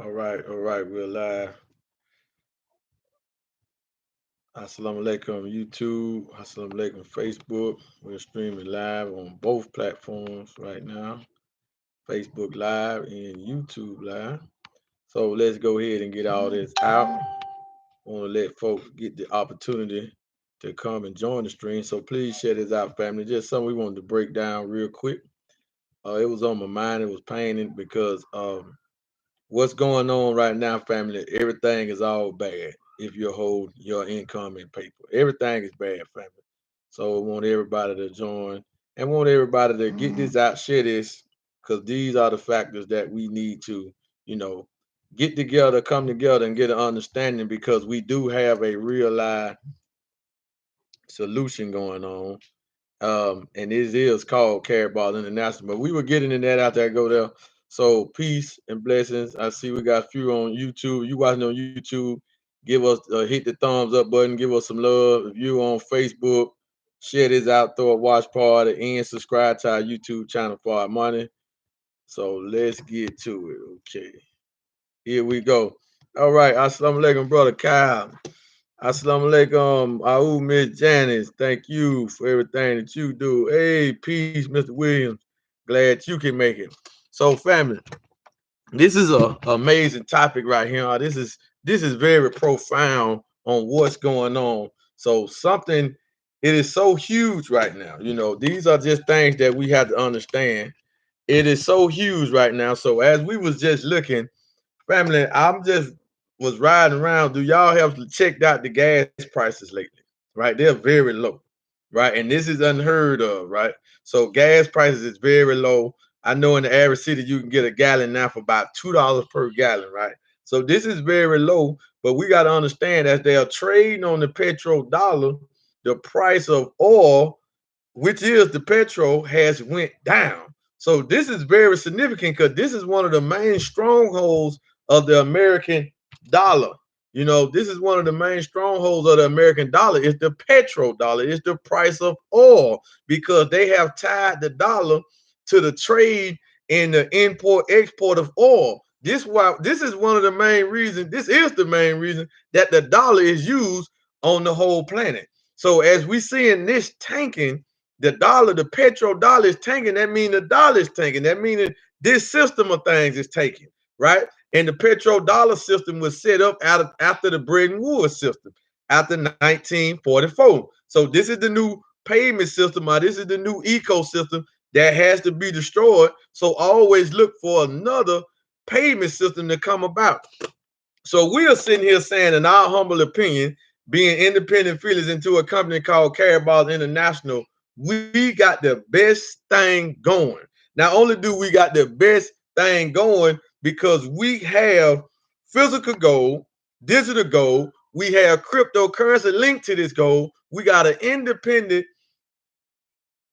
All right, we're live. Assalamu alaikum YouTube, assalamu alaikum Facebook. We're streaming live on both platforms right now, Facebook Live and YouTube Live. So let's go ahead and get all this out. I want to let folks get the opportunity to come and join the stream. So please share this out, family. Just something we wanted to break down real quick. It was on my mind. It was paining because what's going on right now, family? Everything is all bad if you hold your income in paper. Everything is bad, family. So I want everybody to join and want everybody to get this out, share this, because these are the factors that we need to, you know, get together, come together, and get an understanding because we do have a real life solution going on. And it is called Carrot Ball International. But we were getting in that out there, go there. So peace and blessings. I see we got a few on YouTube. You watching on YouTube, give us hit the thumbs up button, give us some love. If you on Facebook, share this out, throw a watch party, and subscribe to our YouTube channel for our money. So let's get to it. Okay. Here we go. All right. Assalamu alaikum, brother Kyle. Assalamu alaikum, Aou Miss Janice. Thank you for everything that you do. Hey, peace, Mr. Williams. Glad you can make it. So, family, this is a amazing topic right here. This is very profound on what's going on. So, something it is so huge right now. These are just things that we have to understand. It is so huge right now. So, as we was just looking, family, I'm just was riding around. Do y'all have checked out the gas prices lately? Right, they're very low, right, and this is unheard of, right? So gas prices is very low. I know in the average city you can get a gallon now for about $2 per gallon, right? So this is very low, but we got to understand as they are trading on the petrodollar, the price of oil, which is the petrol, has went down. So this is very significant because this is one of the main strongholds of the American dollar. This is one of the main strongholds of the American dollar. It's the petrodollar. It's the price of oil because they have tied the dollar to the trade and the import export of oil. This is one of the main reasons. This is the main reason that the dollar is used on the whole planet. So as we seeing this tanking, the dollar, the petrodollar is tanking. That means the dollar is tanking. That means this system of things is taking, right? And the petrodollar system was set up after the Bretton Woods system, after 1944. So this is the new payment system, or this is the new ecosystem that has to be destroyed. So always look for another payment system to come about. So we are sitting here saying, in our humble opinion, being independent feelers into a company called Carrot Ball International, we got the best thing going. Not only do we got the best thing going because we have physical gold, digital gold, we have cryptocurrency linked to this gold. We got an independent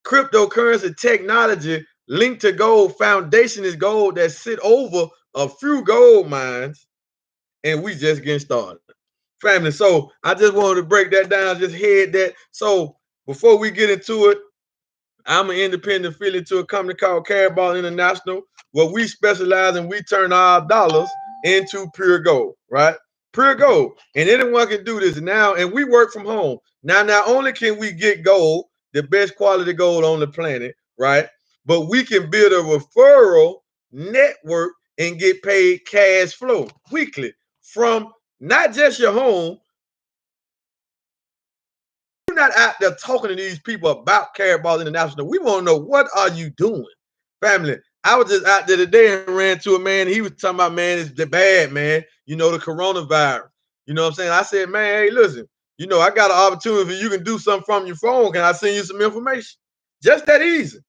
cryptocurrency technology linked to gold. Foundation is gold that sit over a few gold mines, and we just getting started, family. So I just wanted to break that down, just head that. So before we get into it, I'm an independent affiliate to a company called Carrot Ball International, where we specialize and we turn our dollars into pure gold, right? Pure gold. And anyone can do this now, and we work from home. Now, not only can we get gold, the best quality gold on the planet, right? But we can build a referral network and get paid cash flow weekly from not just your home. You're not out there talking to these people about Carrot Ball International. We want to know, what are you doing, family? I was just out there today and ran to a man. He was talking about, man, it's the bad, man. The coronavirus. You know what I'm saying? I said, man, hey, listen, I got an opportunity for you can do something from your phone. Can I send you some information? Just that easy.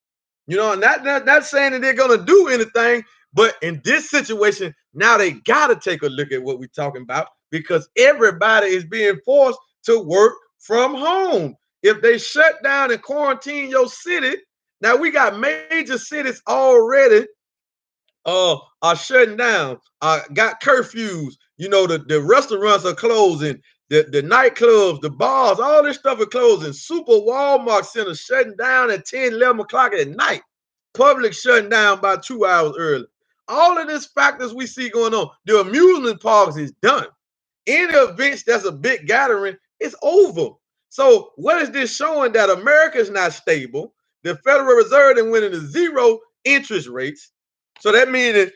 Not saying that they're gonna do anything, but in this situation, now they gotta take a look at what we're talking about because everybody is being forced to work from home. If they shut down and quarantine your city, now we got major cities already are shutting down, got curfews. The restaurants are closing, the nightclubs, the bars, all this stuff are closing. Super Walmart centers shutting down at 10, 11 o'clock at night. Public shutting down by 2 hours early. All of these factors we see going on. The amusement parks is done. Any events that's a big gathering, it's over. So what is this showing? That America is not stable. The Federal Reserve then went into zero interest rates. So that means that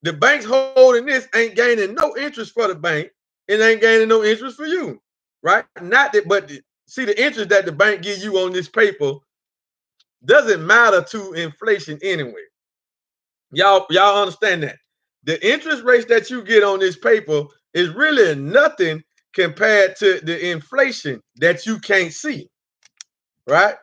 the banks holding this ain't gaining no interest for the bank. It ain't gaining no interest for you, right? Not that, but see, the interest that the bank give you on this paper doesn't matter to inflation anyway. Y'all understand that? The interest rates that you get on this paper is really nothing compared to the inflation that you can't see, right?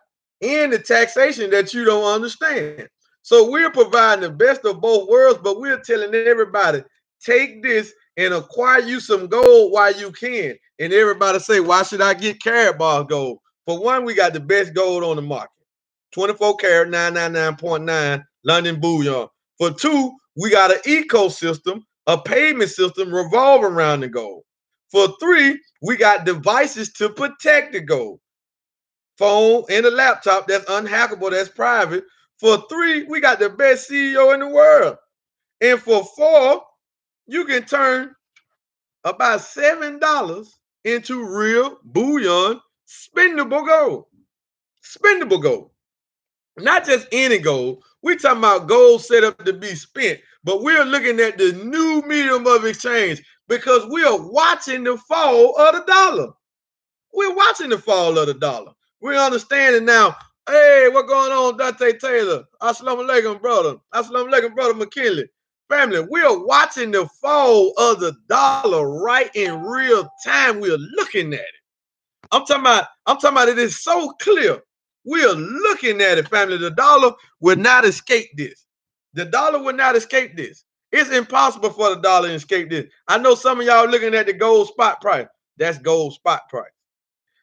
And the taxation that you don't understand. So we're providing the best of both worlds, but we're telling everybody, take this and acquire you some gold while you can. And everybody say, why should I get Karat gold? For one, we got the best gold on the market. 24 karat, 999.9 London bullion. For two, we got an ecosystem, a payment system revolving around the gold. For three, we got devices to protect the gold. Phone and a laptop that's unhackable, that's private. For three, we got the best CEO in the world. And for four, you can turn about $7 into real bullion, spendable gold. Spendable gold. Not just any gold. We're talking about gold set up to be spent, but we're looking at the new medium of exchange because we are watching the fall of the dollar. We're watching the fall of the dollar. We're understanding now, hey, what's going on, Dante Taylor? Assalamu alaikum, brother. Assalamu alaikum, brother McKinley. Family, we are watching the fall of the dollar right in real time. We're looking at it. I'm talking about it is so clear. We are looking at it, family. The dollar will not escape this. The dollar will not escape this. It's impossible for the dollar to escape this. I know some of y'all looking at the gold spot price. That's gold spot price.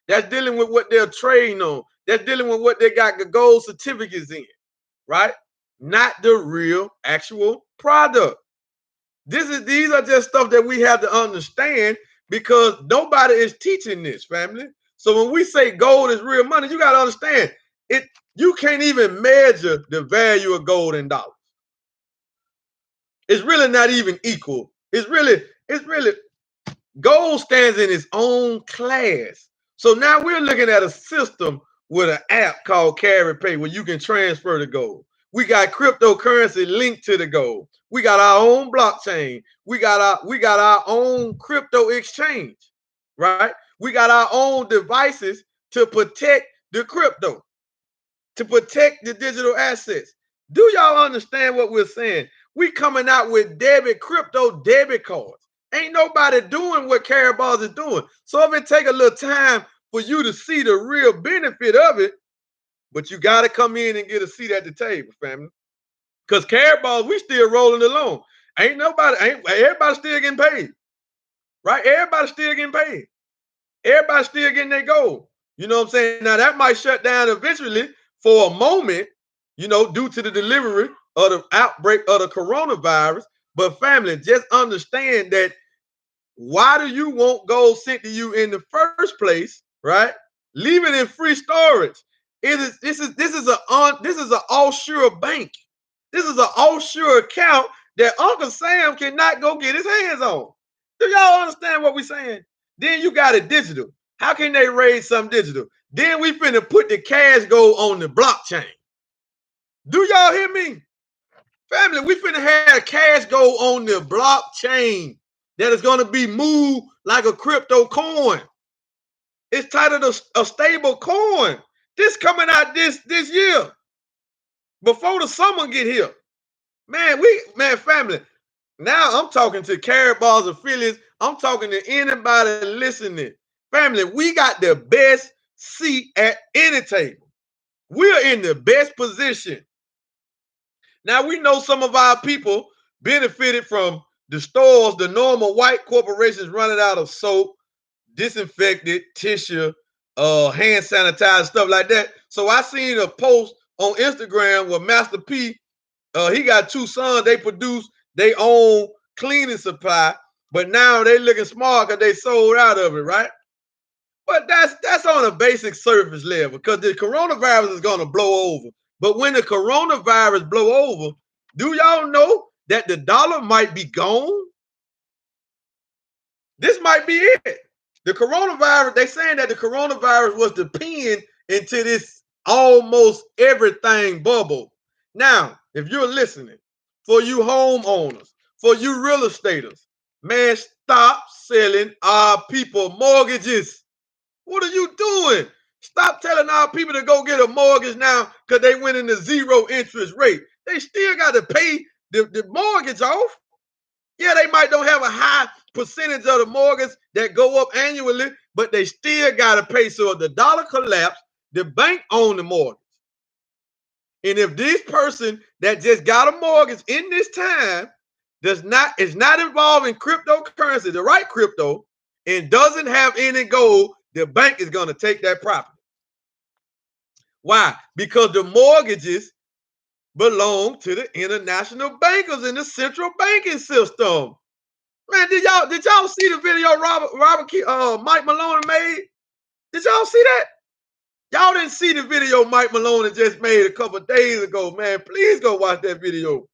That's dealing with what they're trading on. That's dealing with what they got the gold certificates in, right? Not the real actual product. These are just stuff that we have to understand because nobody is teaching this, family. So when we say gold is real money, you got to understand it. You can't even measure the value of gold in dollars. It's really not even equal. It's really gold stands in its own class. So now we're looking at a system with an app called Carry Pay where you can transfer the gold. We got cryptocurrency linked to the gold. We got our own blockchain. We got our own crypto exchange, right? We got our own devices to protect the crypto, to protect the digital assets. Do y'all understand what we're saying? We coming out with crypto debit cards. Ain't nobody doing what Karat is doing. So if it take a little time for you to see the real benefit of it, but you got to come in and get a seat at the table, family. Because Karat, we still rolling along. Everybody still getting paid, right? Everybody still getting paid. Everybody still getting their goal. You know what I'm saying? Now that might shut down eventually for a moment, due to the delivery of the outbreak of the coronavirus. But family, just understand that why do you want gold sent to you in the first place, right? Leave it in free storage. This is an offshore bank. This is an offshore account that Uncle Sam cannot go get his hands on. Do y'all understand what we're saying? Then you got it digital. How can they raise some digital? Then we finna put the cash gold on the blockchain. Do y'all hear me? Family, we finna have cash gold on the blockchain that is gonna be moved like a crypto coin. It's titled a stable coin. This coming out this year. Before the summer get here. Man, family. Now I'm talking to Karat affiliates. I'm talking to anybody listening. Family, we got the best seat at any table. We're in the best position. Now we know some of our people benefited from the stores, the normal white corporations running out of soap, disinfected, tissue, hand sanitizer, stuff like that. So I seen a post on Instagram where Master P, he got two sons, they produce their own cleaning supply, but now they looking smart because they sold out of it, right? But that's on a basic surface level because the coronavirus is going to blow over. But when the coronavirus blow over, do y'all know that the dollar might be gone? This might be it. The coronavirus, they saying that the coronavirus was the pin into this almost everything bubble. Now, if you're listening, for you homeowners, for you real estaters, man, stop selling our people mortgages. What are you doing? Stop telling our people to go get a mortgage now because they went in the zero interest rate. They still got to pay the mortgage off. Yeah, they might don't have a high percentage of the mortgage that go up annually, but they still got to pay. So if the dollar collapse, the bank own the mortgage. And if this person that just got a mortgage in this time is not involved in cryptocurrency, the right crypto, and doesn't have any gold, the bank is going to take that property. Why? Because the mortgages belong to the international bankers in the central banking system. Man, did y'all see the video Mike Maloney made? Did y'all see that? Y'all didn't see the video Mike Maloney just made a couple days ago, man. Please go watch that video.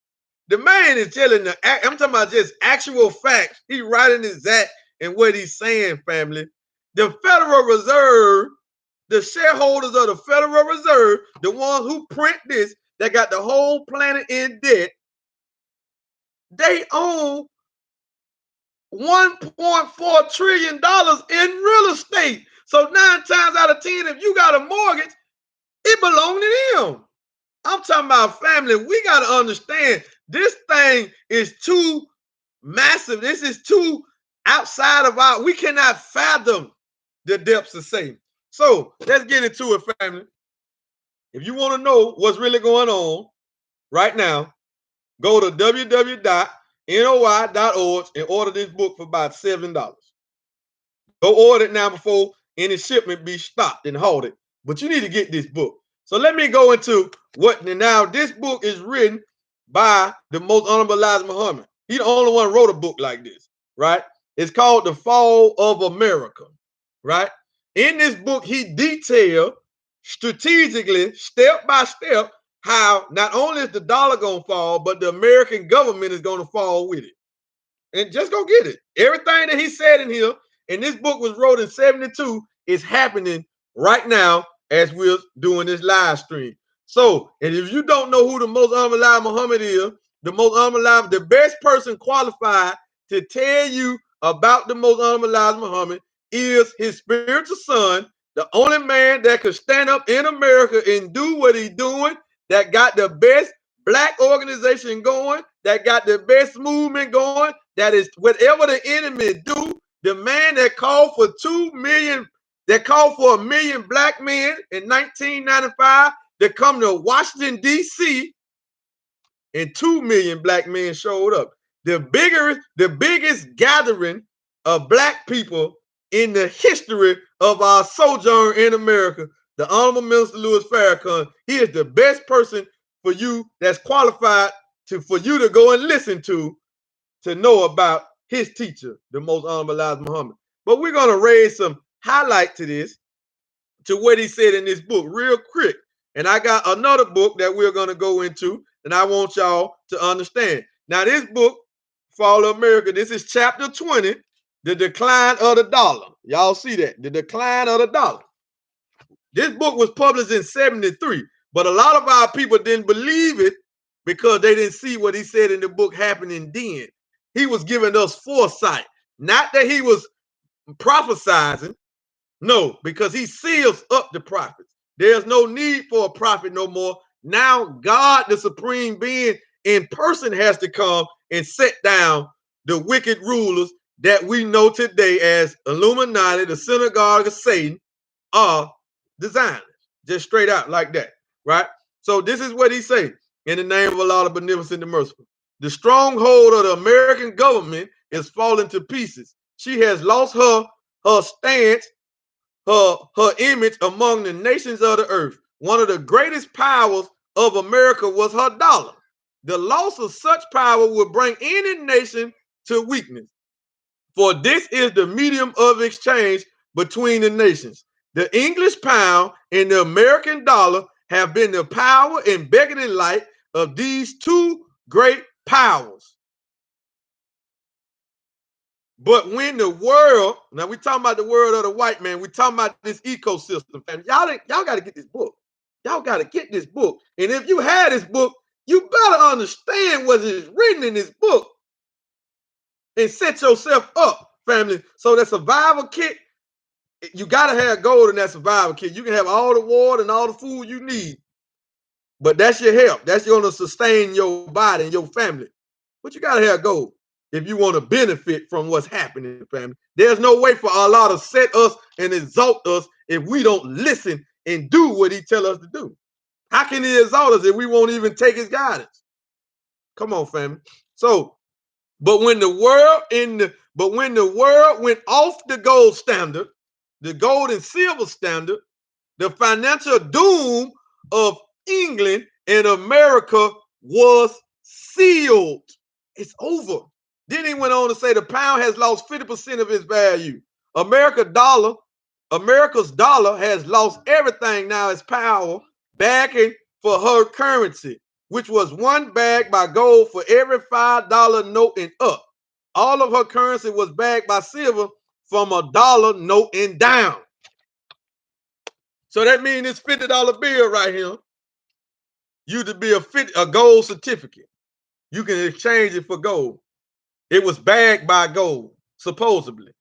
The man is telling I'm talking about just actual facts. He's writing his act and what he's saying, family. The Federal Reserve, the shareholders of the Federal Reserve, the ones who print this, that got the whole planet in debt, they own $1.4 trillion in real estate. So 9 times out of 10, if you got a mortgage, it belongs to them. I'm talking about family. We got to understand this thing is too massive. This is too outside of we cannot fathom the depths of Satan. So let's get into it, family. If you want to know what's really going on right now, go to www.noi.org and order this book for about $7. Go order it now before any shipment be stopped and halted. But you need to get this book. So let me go into what now. This book is written by the most honorable Elijah Muhammad. He the only one wrote a book like this, right? It's called The Fall of America, right? In this book, he detailed strategically, step by step, how not only is the dollar gonna fall, but the American government is gonna fall with it. And just go get it. Everything that he said in here, and this book was wrote in 72, is happening right now as we're doing this live stream. So, and if you don't know who the most honorable Elijah Muhammad is, the best person qualified to tell you about the most honorable Elijah Muhammad is his spiritual son, the only man that could stand up in America and do what he's doing, that got the best black organization going, that got the best movement going, that is whatever the enemy do, the man that called for 2 million, that called for 1 million black men in 1995 to come to Washington, D.C., and 2 million black men showed up. The biggest gathering of black people in the history of our sojourn in America. The Honorable Minister Louis Farrakhan, he is the best person for you that's qualified for you to go and listen to know about his teacher, the most honorable Elijah Muhammad. But we're going to raise some highlight to this, to what he said in this book real quick. And I got another book that we're going to go into, and I want y'all to understand. Now, this book, Fall of America, this is chapter 20, The Decline of the Dollar. Y'all see that? The Decline of the Dollar. This book was published in 73, but a lot of our people didn't believe it because they didn't see what he said in the book happening then. He was giving us foresight, not that he was prophesizing. No, because he seals up the prophets. There's no need for a prophet no more. Now God, the supreme being in person, has to come and set down the wicked rulers that we know today as Illuminati, the synagogue of Satan, are designers. Just straight out like that, right? So this is what he says in the name of Allah, the Beneficent and Merciful. The stronghold of the American government is falling to pieces. She has lost her stance, her image among the nations of the earth. One of the greatest powers of America was her dollar. The loss of such power would bring any nation to weakness, for this is the medium of exchange between the nations. The English pound and the American dollar have been the power and beckoning light of these two great powers. But when the world, now we talking about the world of the white man, we talking about this ecosystem, fam. Y'all got to get this book. Y'all got to get this book. And if you had this book, you better understand what is written in this book and set yourself up, family. So that survival kit, you got to have gold in that survival kit. You can have all the water and all the food you need, but that's your help. That's going to sustain your body and your family. But you got to have gold if you want to benefit from what's happening, family. There's no way for Allah to set us and exalt us if we don't listen and do what he tell us to do. How can he exalt us if we won't even take his guidance? Come on, family. So, but when the world went off the gold standard, the gold and silver standard, the financial doom of England and America was sealed. It's over. Then he went on to say the pound has lost 50% of its value. America's dollar has lost everything now, its power, backing for her currency, which was one bag by gold for every $5 note and up. All of her currency was backed by silver from $1 note and down. So that means this $50 bill right here, you to be a gold certificate. You can exchange it for gold. It was bagged by gold, supposedly.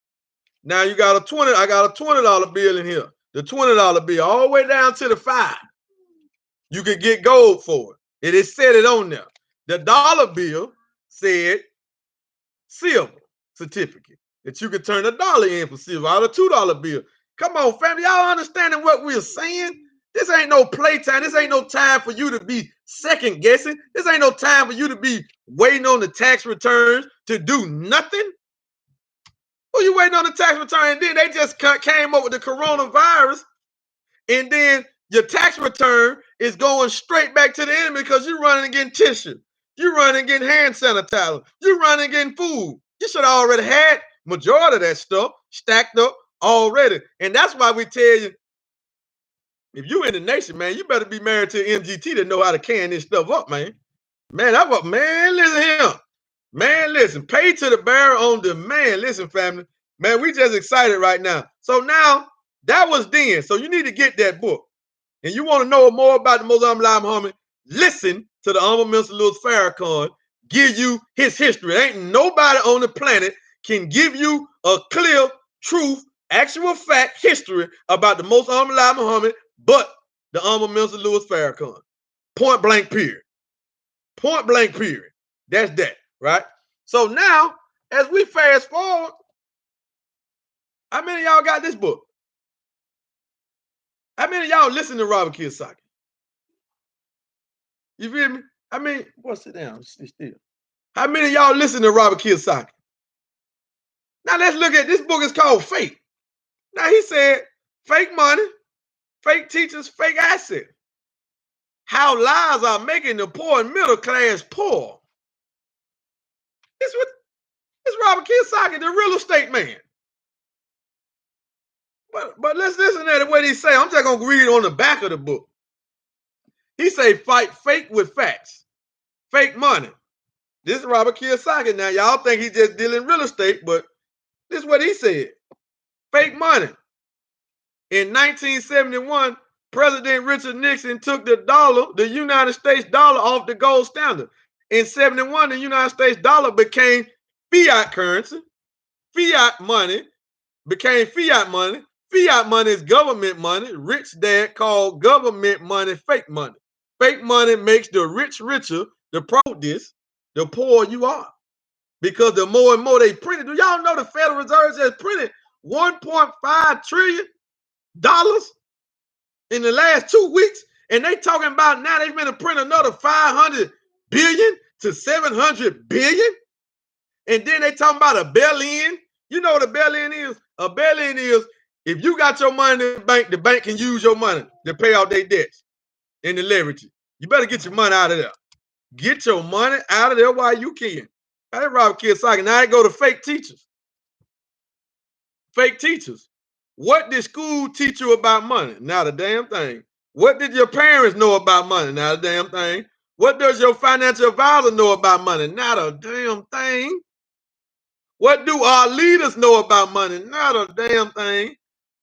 Now you got I got a $20 bill in here. The $20 bill, all the way down to the 5. You could get gold for it. It is set it on there. The dollar bill said silver certificate, that you could turn $1 in for silver out of $2 bill. Come on, family. Y'all understanding what we're saying? This ain't no playtime. This ain't no time for you to be second guessing. This ain't no time for you to be waiting on the tax returns to do nothing. Who you waiting on the tax return? And then they just came up with the coronavirus, and then your tax return is going straight back to the enemy because you're running and getting tissue. You're running and getting hand sanitizer. You're running and getting food. You should have already had majority of that stuff stacked up already. And that's why we tell you, if you in the nation, man, you better be married to an MGT to know how to can this stuff up, man. Man, listen here. Man, listen, pay to the bearer on demand. Listen, family. Man, we just excited right now. So now, that was then. So you need to get that book. And you want to know more about the Most Honorable Muhammad, listen to the Honorable Minister Louis Farrakhan give you his history. Ain't nobody on the planet can give you a clear, truth, actual fact history about the Most Honorable Muhammad but the Honorable Minister Louis Farrakhan. Point blank period. Point blank period. That's that, right? So now, as we fast forward, how many of y'all got this book? How many of y'all listen to Robert Kiyosaki? You feel me? I mean, boy, sit down, sit still. How many of y'all listen to Robert Kiyosaki? Now let's look at this book. Is called Fake. Now he said, fake money, fake teachers, fake assets. How lies are making the poor and middle class poor. This Robert Kiyosaki, the real estate man. But let's listen to what he say. I'm just gonna read on the back of the book. He say, fight fake with facts, fake money. This is Robert Kiyosaki. Now y'all think he's just dealing real estate, but this is what he said. Fake money. In 1971, President Richard Nixon took the United States dollar off the gold standard. In 71, the United States dollar became fiat currency. Fiat money became fiat money. Fiat money is government money. Rich dad called government money fake money. Fake money makes the rich richer. The this, the poor you are. Because the more and more they printed, do y'all know the Federal Reserve has printed $1.5 trillion in the last 2 weeks? And they talking about now they've been to print another 500 billion to 700 billion. And then they talking about a bail-in. You know what a bail-in is? A bail-in is if you got your money in the bank can use your money to pay off their debts and to leverage it. You better get your money out of there. Get your money out of there while you can. Hey, Robert Kiyosaki. Now I go to fake teachers. Fake teachers. What did school teach you about money? Not a damn thing. What did your parents know about money? Not a damn thing. What does your financial advisor know about money? Not a damn thing. What do our leaders know about money? Not a damn thing.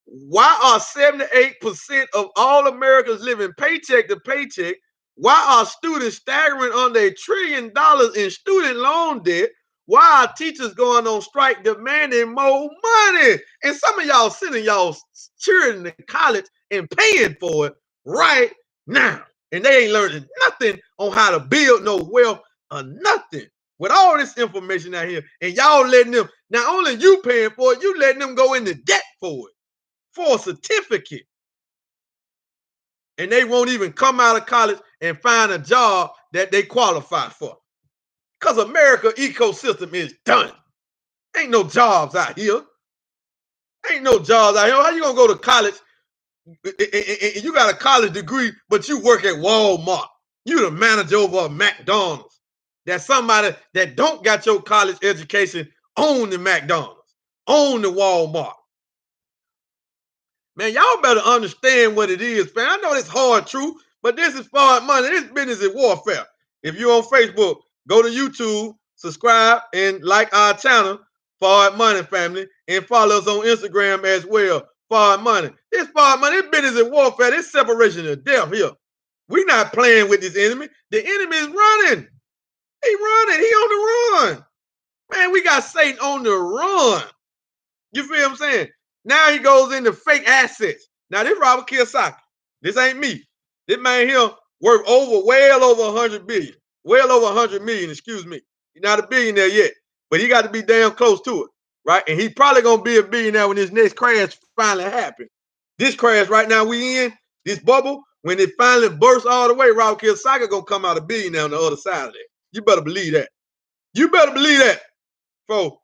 Why are 78% of all Americans living paycheck to paycheck? Why are students staggering under $1 trillion in student loan debt? Why are teachers going on strike demanding more money? And some of y'all sending y'all children to college and paying for it right now. And they ain't learning nothing on how to build no wealth or nothing. With all this information out here, and y'all letting them, not only you paying for it, you letting them go into debt for it, for a certificate. And they won't even come out of college and find a job that they qualify for. Because America ecosystem is done. Ain't no jobs out here. Ain't no jobs out here. How you gonna go to college and you got a college degree, but you work at Walmart? You the manager over a McDonald's. That somebody that don't got your college education own the McDonald's, own the Walmart. Man, y'all better understand what it is, man. I know it's hard truth, but this is hard money. This business is warfare. If you're on Facebook, go to YouTube, subscribe, and like our channel, Forward Money Family, and follow us on Instagram as well, Forward Money. This Forward Money, this business is warfare. This separation of death here. We're not playing with this enemy. The enemy is running. He running. He on the run. Man, we got Satan on the run. You feel what I'm saying? Now he goes into fake assets. Now this Robert Kiyosaki. This ain't me. This man here worth well over 100 billion. Well over 100 million, excuse me. He's not a billionaire yet, but he got to be damn close to it, right? And he probably going to be a billionaire when this next crash finally happens. This crash right now we in, this bubble, when it finally bursts all the way, Robert Kiyosaki going to come out a billionaire on the other side of that. You better believe that. You better believe that, folks.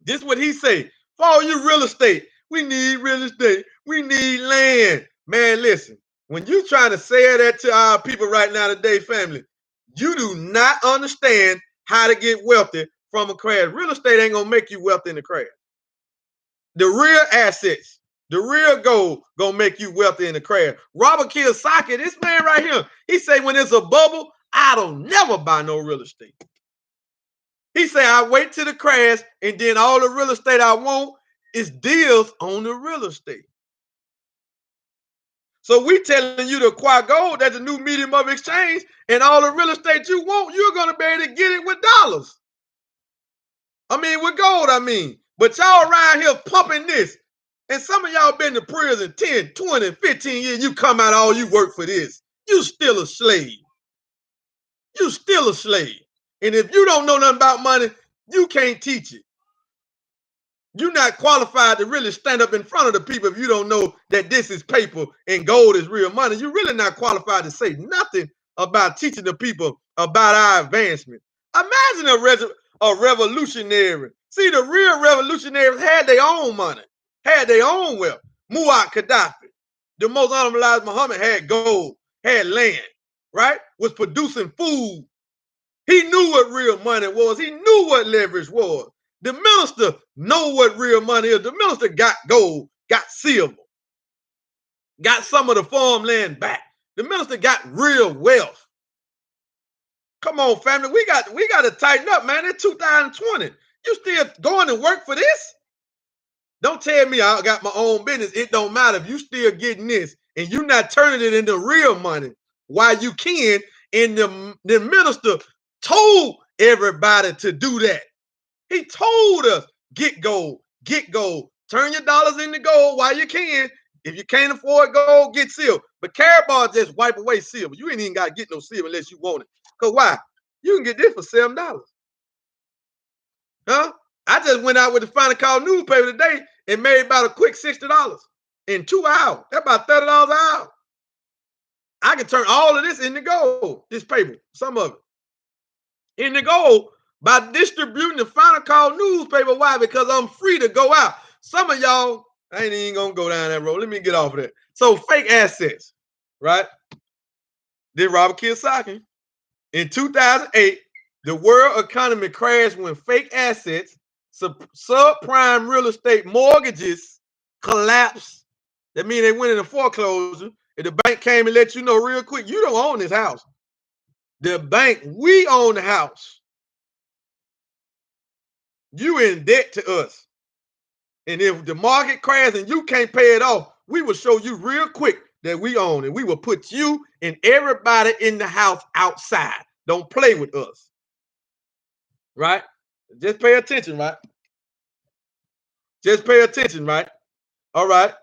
This is what he say. For all you real estate, we need real estate. We need land. Man, listen, when you trying to say that to our people right now today, family, you do not understand how to get wealthy from a crash. Real estate ain't going to make you wealthy in the crash. The real assets, the real gold going to make you wealthy in the crash. Robert Kiyosaki, this man right here, he say when it's a bubble, I don't never buy no real estate. He say I wait till the crash, and then all the real estate I want is deals on the real estate. So we telling you to acquire gold, that's a new medium of exchange, and all the real estate you want, you're going to be able to get it with dollars. I mean, with gold, I mean. But y'all around here pumping this, and some of y'all been to prison 10, 20, 15 years, you come out, all you work for this. You still a slave. You still a slave. And if you don't know nothing about money, you can't teach it. You're not qualified to really stand up in front of the people if you don't know that this is paper and gold is real money. You're really not qualified to say nothing about teaching the people about our advancement. Imagine a revolutionary. See, the real revolutionaries had their own money, had their own wealth. Muammar Gaddafi, the most honorable Muhammad, had gold, had land, right? Was producing food. He knew what real money was. He knew what leverage was. The minister know what real money is. The minister got gold, got silver, got some of the farmland back. The minister got real wealth. Come on, family. We got to tighten up, man. It's 2020. You still going to work for this? Don't tell me I got my own business. It don't matter if you still getting this and you not turning it into real money while you can. And the minister told everybody to do that. He told us, get gold, turn your dollars into gold while you can. If you can't afford gold, get silver. But Carabar just wipe away silver. You ain't even got to get no silver unless you want it. Because why? You can get this for $7. Huh? I just went out with the Final Call newspaper today and made about a quick $60 in 2 hours. That's about $30 an hour. I can turn all of this into gold, this paper, some of it, into gold by distributing the Final Call newspaper. Why? Because I'm free to go out. Some of y'all, I ain't even going to go down that road. Let me get off of that. So fake assets, right? Then Robert Kiyosaki. In 2008, the world economy crashed when fake assets, subprime real estate mortgages collapsed. That means they went into foreclosure. If the bank came and let you know real quick, you don't own this house. The bank, we own the house. You in debt to us. And if the market crashes and you can't pay it off, we will show you real quick that we own it. We will put you and everybody in the house outside. Don't play with us. Right? Just pay attention, right? Just pay attention, right? All right.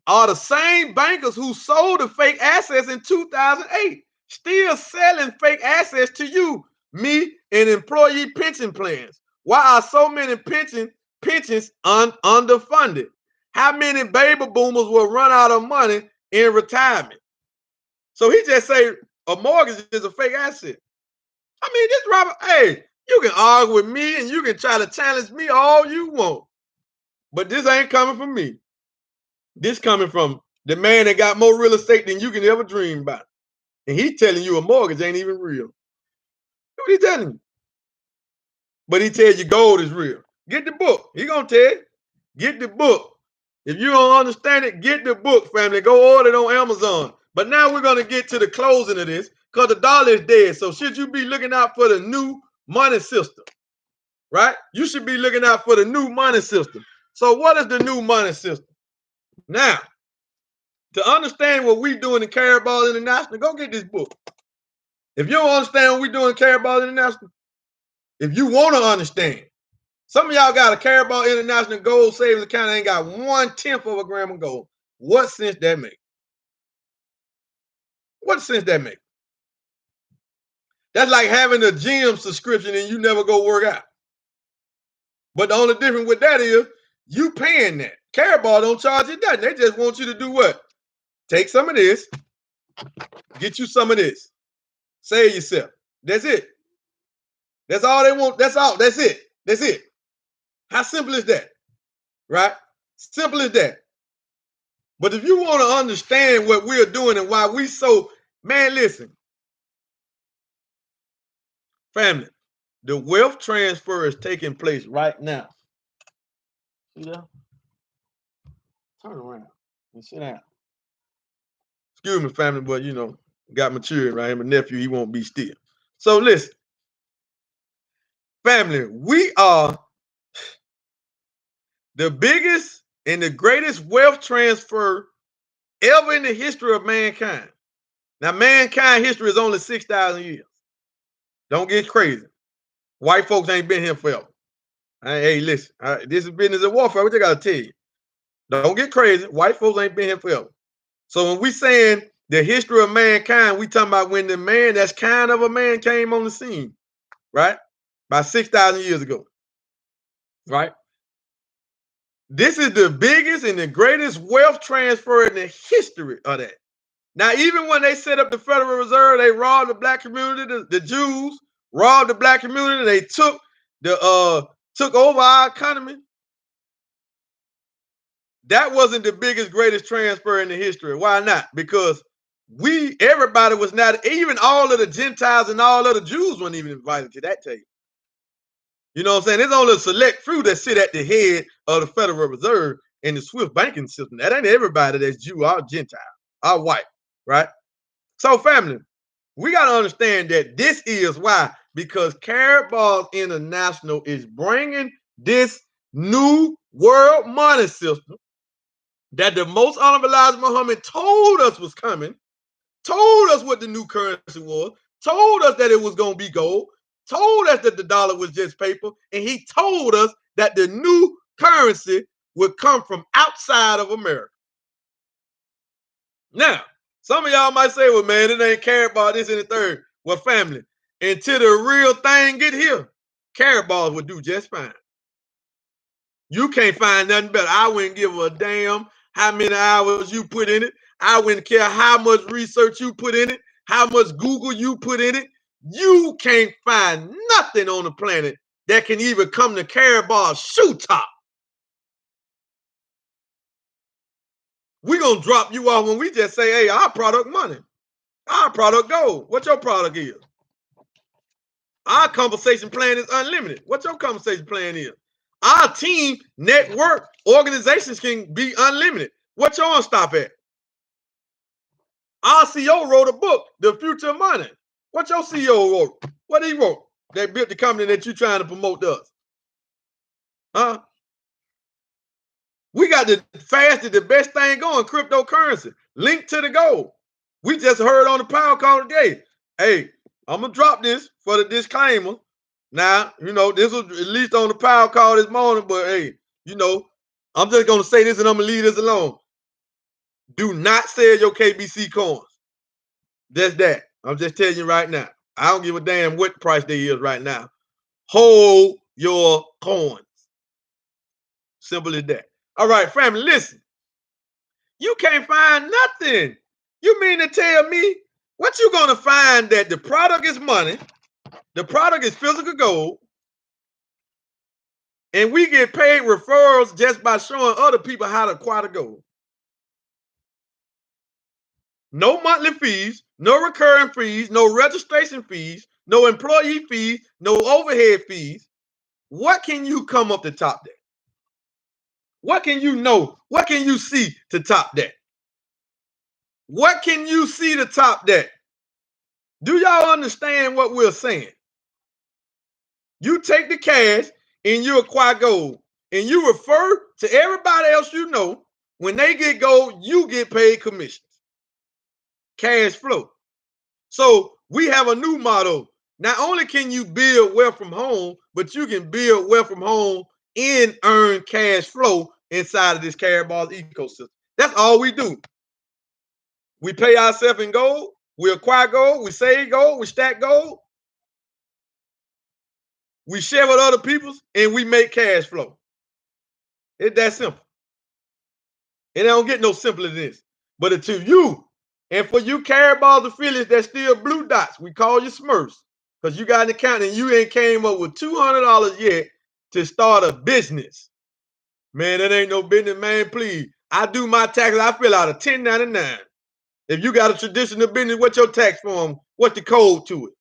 Are the same bankers who sold the fake assets in 2008 still selling fake assets to you, me, and employee pension plans? Why are so many pensions underfunded? How many baby boomers will run out of money in retirement? So he just say a mortgage is a fake asset. I mean, this Robert, hey, you can argue with me and you can try to challenge me all you want, but this ain't coming from me. This coming from the man that got more real estate than you can ever dream about. And he telling you a mortgage ain't even real. What he telling you? But he tell you gold is real. Get the book. He gonna tell you. Get the book. If you don't understand it, get the book, family. Go order it on Amazon. But now we're gonna get to the closing of this because the dollar is dead. So should you be looking out for the new money system? Right? You should be looking out for the new money system. So what is the new money system? Now, to understand what we doing in Carabao International, go get this book. If you don't understand what we doing in Carabao International, if you want to understand, some of y'all got a Carabao International gold savings account and ain't got 1/10 of a gram of gold. What sense that make? What sense that make? That's like having a gym subscription and you never go work out. But the only difference with that is you paying that. Carabao don't charge you nothing. They just want you to do what? Take some of this, get you some of this. Save yourself. That's it. That's all they want. That's all. That's it. That's it. How simple is that? Right? Simple as that. But if you want to understand what we're doing and why we so, man, listen. Family, the wealth transfer is taking place right now. See that? Turn around and sit down. Excuse me, family, but you know, got matured, right? My nephew, he won't be still. So listen, family, we are the biggest and the greatest wealth transfer ever in the history of mankind. Now, mankind history is only 6,000 years. Don't get crazy. White folks ain't been here forever. Hey, listen, this is business of warfare. What they got to tell you? Don't get crazy. White folks ain't been here forever. So when we saying the history of mankind, we talking about when the man that's kind of a man came on the scene, right? About 6,000 years ago, right? This is the biggest and the greatest wealth transfer in the history of that. Now, even when they set up the Federal Reserve, they robbed the black community, the Jews robbed the black community, they took over our economy. That wasn't the biggest, greatest transfer in the history. Why not? Because everybody was not, even all of the Gentiles and all of the Jews weren't even invited to that table. You know what I'm saying? There's only a select few that sit at the head of the Federal Reserve in the Swift banking system. That ain't everybody that's Jew or Gentile or white, right? So, family, we got to understand that this is why, because Carabao International is bringing this new world money system that the most honorable Elijah Muhammad told us was coming, told us what the new currency was, told us that it was going to be gold, told us that the dollar was just paper, and he told us that the new currency would come from outside of America. Now, some of y'all might say, well, man, it ain't Carabao this and the third. Well, family, until the real thing get here, Carabao would do just fine. You can't find nothing better. I wouldn't give a damn how many hours you put in it. I wouldn't care how much research you put in it, how much Google you put in it. You can't find nothing on the planet that can even come to Carabao's shoe top. We're going to drop you off when we just say, hey, our product money, our product gold. What your product is? Our conversation plan is unlimited. What your conversation plan is? Our team, network, organizations can be unlimited. What y'all stop at? Our CEO wrote a book, The Future of Money. What your CEO wrote? What he wrote? That built the company that you trying to promote to us. Huh? We got the fastest, the best thing going, cryptocurrency, linked to the gold. We just heard on the power call today. Hey, I'm gonna drop this for the disclaimer. Now, this was at least on the power call this morning, but hey, I'm just gonna say this and I'm gonna leave this alone. Do not sell your KBC coins. That's that. I'm just telling you right now. I don't give a damn what price they is right now. Hold your coins. Simple as that. All right, family, listen. You can't find nothing. You mean to tell me what you gonna find that the product is money, the product is physical gold, and we get paid referrals just by showing other people how to acquire the gold. No monthly fees, no recurring fees, no registration fees, no employee fees, no overhead fees. What can you come up to top that? What can you know? What can you see to top that? What can you see to top that? Do y'all understand what we're saying? You take the cash and you acquire gold and you refer to everybody else you know. When they get gold, you get paid commissions. Cash flow. So we have a new motto. Not only can you build wealth from home, but you can build wealth from home and earn cash flow inside of this Karatbars ecosystem. That's all we do. We pay ourselves in gold, we acquire gold, we save gold, we stack gold, we share with other people, and we make cash flow. It's that simple. It don't get no simpler than this. But until you, and for you Karatbars affiliates that still blue dots, we call you Smurfs, because you got an account and you ain't came up with $200 yet to start a business. Man, that ain't no business, man. Please. I do my taxes. I fill out a 1099. If you got a traditional business, what's your tax form? What's the code to it?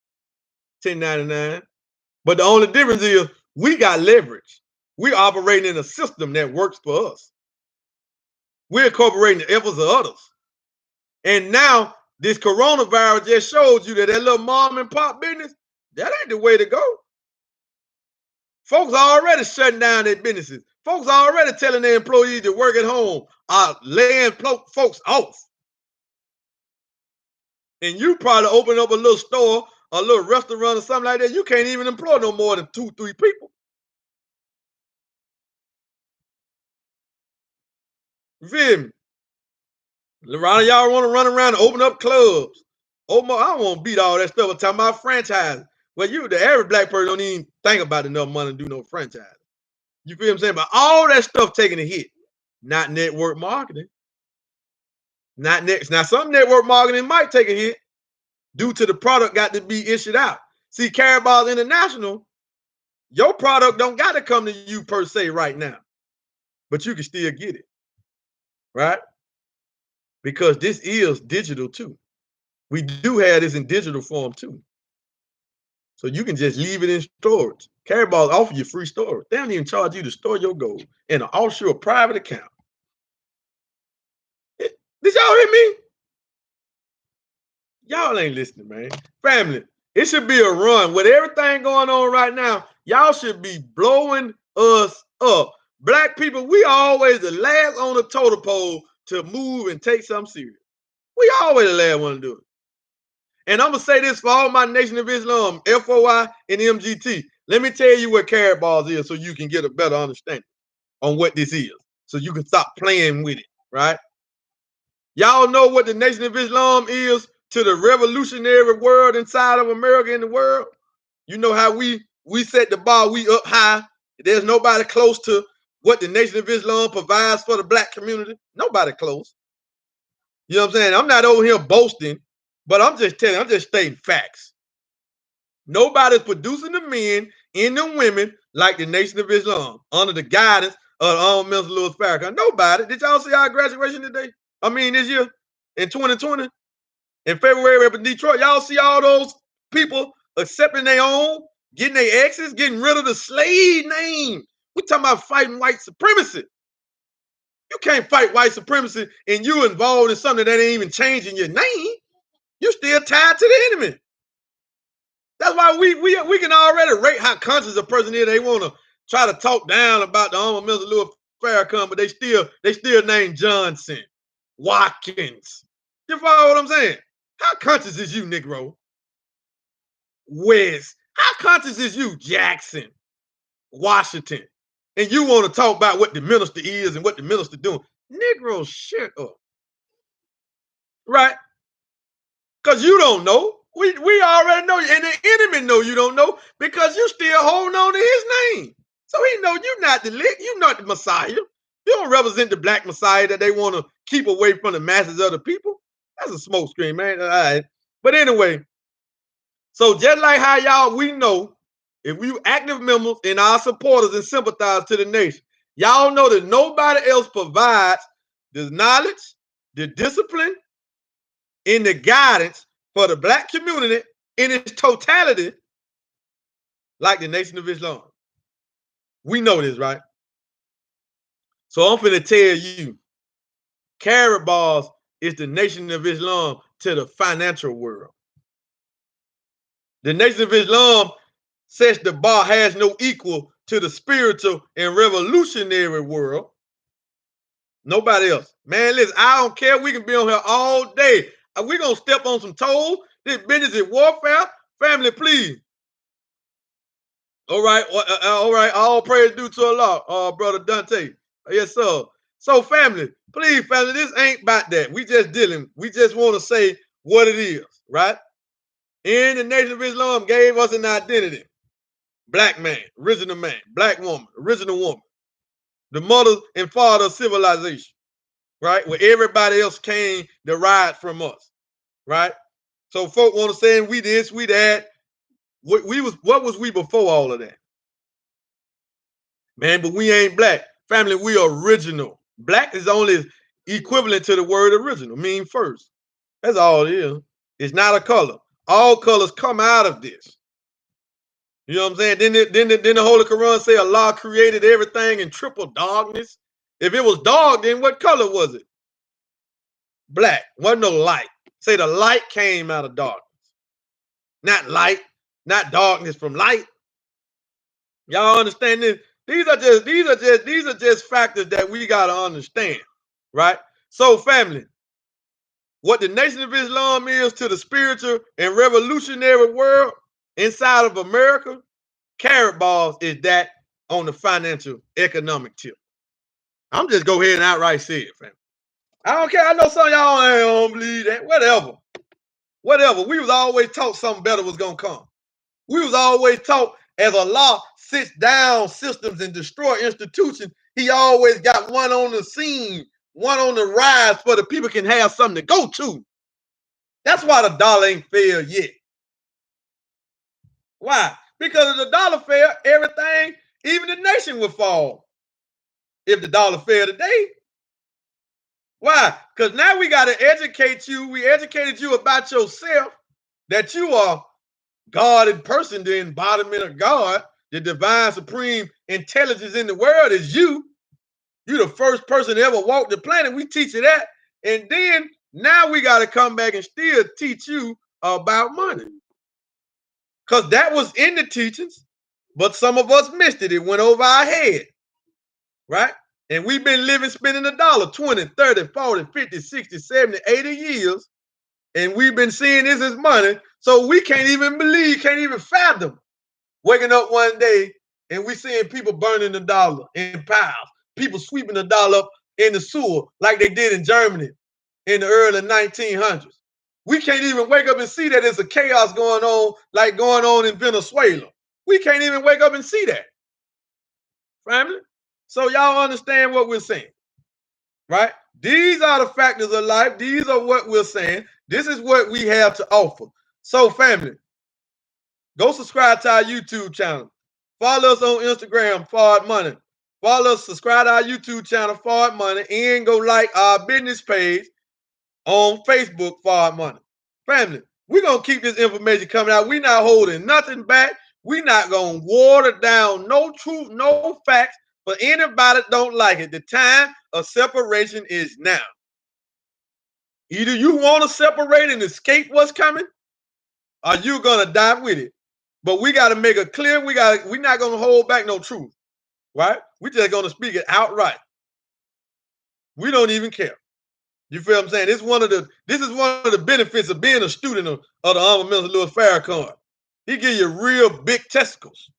1099. But the only difference is we got leverage. We're operating in a system that works for us. We're incorporating the efforts of others. And now this coronavirus just shows you that little mom and pop business, that ain't the way to go. Folks are already shutting down their businesses. Folks are already telling their employees to work at home, laying folks off. And you probably open up a little store, a little restaurant or something like that. You can't even employ no more than 2, 3 people. You feel me? A lot of y'all want to run around and open up clubs. I don't want to beat all that stuff. I'm talking about franchise. Well, the average black person don't even think about enough money to do no franchise. You feel what I'm saying? But all that stuff taking a hit. Not network marketing. Not next. Now, some network marketing might take a hit due to the product got to be issued out. See, Karatbars International, your product don't got to come to you per se right now, but you can still get it, right? Because this is digital too. We do have this in digital form too. So you can just leave it in storage. Karatbars offer you free storage. They don't even charge you to store your gold in an offshore private account. Did y'all hear me? Y'all ain't listening, man. Family, it should be a run. With everything going on right now, y'all should be blowing us up. Black people, we always the last on the totem pole to move and take something serious. We always the last one to do it. And I'm going to say this for all my Nation of Islam, FOI and MGT. Let me tell you what Karatbars is so you can get a better understanding on what this is. So you can stop playing with it, right? Y'all know what the Nation of Islam is to the revolutionary world inside of America and the world. You know how we set the bar, we up high. There's nobody close to what the Nation of Islam provides for the black community. Nobody close. You know what I'm saying? I'm not over here boasting, but I'm just telling, I'm just stating facts. Nobody's producing the men and the women like the Nation of Islam under the guidance of Mr. Louis Farrakhan. Nobody. Did y'all see our graduation today? I mean, this year in 2020, in February up in Detroit, y'all see all those people accepting their own, getting their exes, getting rid of the slave name. We talking about fighting white supremacy. You can't fight white supremacy and you involved in something that ain't even changing your name. You still tied to the enemy. That's why we can already rate how conscious a person is. They want to try to talk down about the Honorable Mr. Louis Farrakhan, but they still name Johnson, Watkins. You follow what I'm saying? How conscious is you, Negro? West. How conscious is you, Jackson, Washington? And you want to talk about what the minister is and what the minister doing. Negro, shut up. Right? Because you don't know. We already know, and the enemy know you don't know because you still holding on to his name. So he know you're not you're not the Messiah. You don't represent the black Messiah that they want to keep away from the masses of the people. That's a smokescreen, man. All right. But anyway, so just like how y'all, we know if we active members and our supporters and sympathize to the nation, y'all know that nobody else provides the knowledge, the discipline, and the guidance for the black community in its totality like the Nation of Islam. We know this, right? So I'm finna tell you, Karatbars is the Nation of Islam to the financial world. The Nation of Islam says the bar has no equal to the spiritual and revolutionary world. Nobody else. Man, listen, I don't care. We can be on here all day. We're going to step on some toes. This business is warfare. Family, please. All right. All right. All praise due to Allah, Brother Dante. Yes, sir. So, family, please, family, this ain't about that. We just dealing. We just want to say what it is, right? And the Nation of Islam gave us an identity. Black man, original man. Black woman, original woman. The mother and father of civilization, right? Where everybody else came derived from us, right? So folk want to say we this, we that. What was we before all of that? Man, but we ain't black. Family, we original. Black is only equivalent to the word original, mean first. That's all it is. It's not a color. All colors come out of this. You know what I'm saying? Then the Holy Quran say Allah created everything in triple darkness. If it was dark, then what color was it? Black. Wasn't no light. Say the light came out of darkness. Not light, not darkness from light. Y'all understand this? These are just factors that we gotta understand, right? So, family, what the Nation of Islam is to the spiritual and revolutionary world inside of America, Karatbars is that on the financial economic tip. I'm just go ahead and outright say it, family. I don't care. I know some of y'all ain't don't believe that. Whatever. We was always taught something better was gonna come. We was always taught as Allah sits down systems and destroy institutions, he always got one on the scene, one on the rise for the people can have something to go to. That's why the dollar ain't failed yet. Why? Because if the dollar failed, everything, even the nation would fall. If the dollar failed today. Why? Because now we got to educate you. We educated you about yourself, that you are God in person, the embodiment of God, the divine supreme intelligence in the world is you. You're the first person to ever walk the planet. We teach you that. And then now we got to come back and still teach you about money. Because that was in the teachings, but some of us missed it. It went over our head, right? And we've been living, spending a dollar 20, 30, 40, 50, 60, 70, 80 years. And we've been seeing this as money. So we can't even believe, can't even fathom waking up one day and we seeing people burning the dollar in piles, people sweeping the dollar up in the sewer like they did in Germany in the early 1900s. We can't even wake up and see that there's a chaos going on like going on in Venezuela. We can't even wake up and see that. Family? So y'all understand what we're saying, right? These are the factors of life. These are what we're saying. This is what we have to offer. So, family, go subscribe to our YouTube channel. Follow us on Instagram, Forward Money. Follow us, subscribe to our YouTube channel, Forward Money, and go like our business page on Facebook, Forward Money. Family, we're going to keep this information coming out. We're not holding nothing back. We're not going to water down no truth, no facts for anybody that don't like it. The time of separation is now. Either you want to separate and escape what's coming, or you're gonna die with it. But we got to make it clear. We're not gonna hold back no truth, right? We're just gonna speak it outright. We don't even care. You feel what I'm saying? This is one of the benefits of being a student of the Honorable Minister Louis Farrakhan. He give you real big testicles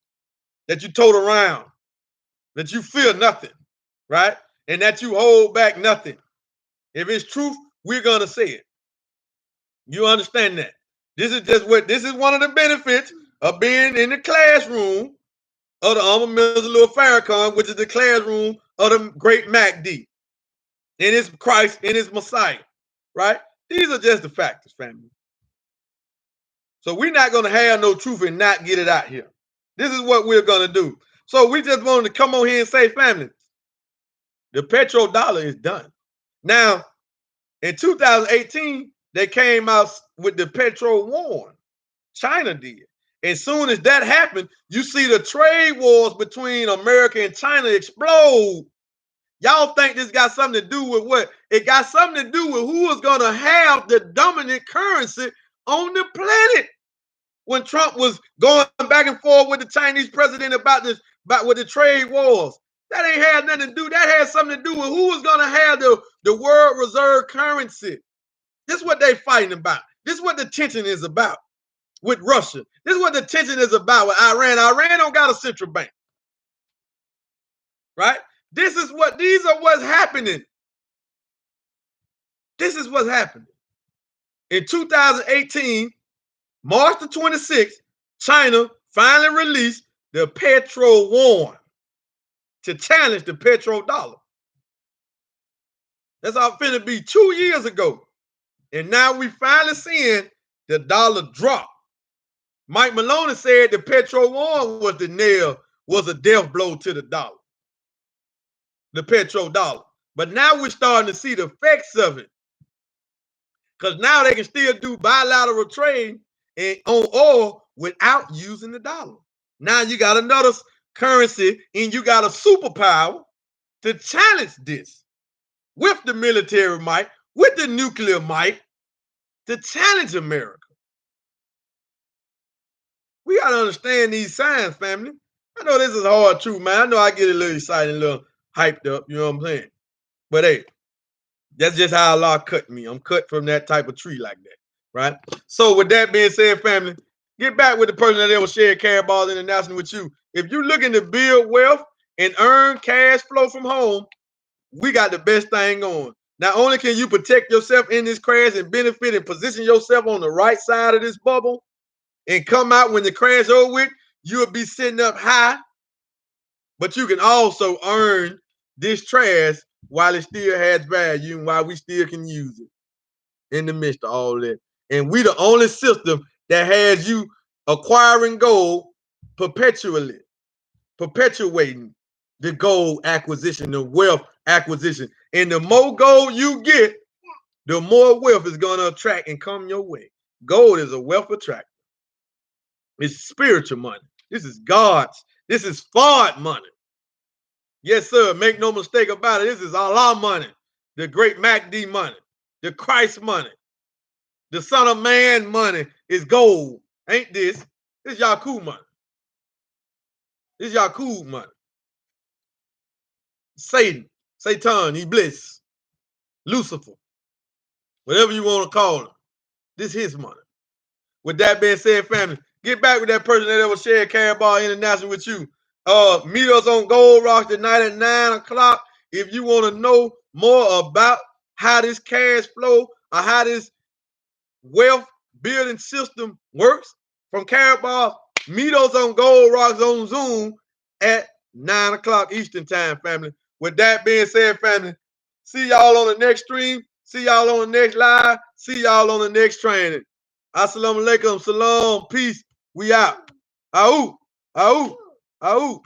that you tote around, that you feel nothing, right? And that you hold back nothing. If it's truth, we're gonna say it. You understand that? This is one of the benefits of being in the classroom of the Honorable Minister Louis Farrakhan, which is the classroom of the great MacD. And his Christ and his Messiah, right? These are just the factors, family. So we're not going to have no truth and not get it out here. This is what we're going to do. So we just wanted to come on here and say, family, the petrodollar is done. Now, in 2018, they came out with the petro war. China did. As soon as that happened, you see the trade wars between America and China explode. Y'all think this got something to do with what? It got something to do with who is going to have the dominant currency on the planet. When Trump was going back and forth with the Chinese president about with the trade wars, that ain't had nothing to do. That had something to do with who was going to have the world reserve currency. This is what they fighting about. This is what the tension is about with Russia. This is what the tension is about with Iran. Iran don't got a central bank, right? These are what's happening. This is what's happening. In 2018, March the 26th, China finally released the petro yuan to challenge the petrodollar. That's all finna be 2 years ago. And now we finally seeing the dollar drop. Mike Maloney said the petro yuan was a death blow to the dollar. The petrodollar. But now we're starting to see the effects of it. Because now they can still do bilateral trade on oil without using the dollar. Now you got another currency and you got a superpower to challenge this with the military might, with the nuclear might, to challenge America. We got to understand these signs, family. I know this is hard truth, man. I know I get a little excited, a little hyped up, you know what I'm saying? But hey, that's just how Allah cut me. I'm cut from that type of tree like that, right? So with that being said, family, get back with the person that will share Carabao International with you. If you're looking to build wealth and earn cash flow from home, we got the best thing going. Not only can you protect yourself in this crash and benefit and position yourself on the right side of this bubble and come out when the crash over with, you'll be sitting up high, but you can also earn this trash while it still has value and while we still can use it in the midst of all that. And we the only system that has you acquiring gold perpetuating the gold acquisition, the wealth acquisition. And the more gold you get, the more wealth is going to attract and come your way. Gold is a wealth attractor. It's spiritual money. This is God's. This is fard money. Yes, sir. Make no mistake about it. This is Allah money, the great MacD money, the Christ money, the Son of Man money is gold. Ain't this? This Yakub money. This Yakub money. Satan, Iblis, Lucifer, whatever you want to call him. This is his money. With that being said, family, get back with that person that will share Carabao International with you. Meet us on Gold Rocks tonight at 9 o'clock. If you want to know more about how this cash flow or how this wealth building system works from Carabao, meet us on Gold Rocks on Zoom at 9 o'clock Eastern time, family. With that being said, family, see y'all on the next stream. See y'all on the next live. See y'all on the next training. Assalamu alaikum. Salam. Peace. We out. Aou. Aou. Aou.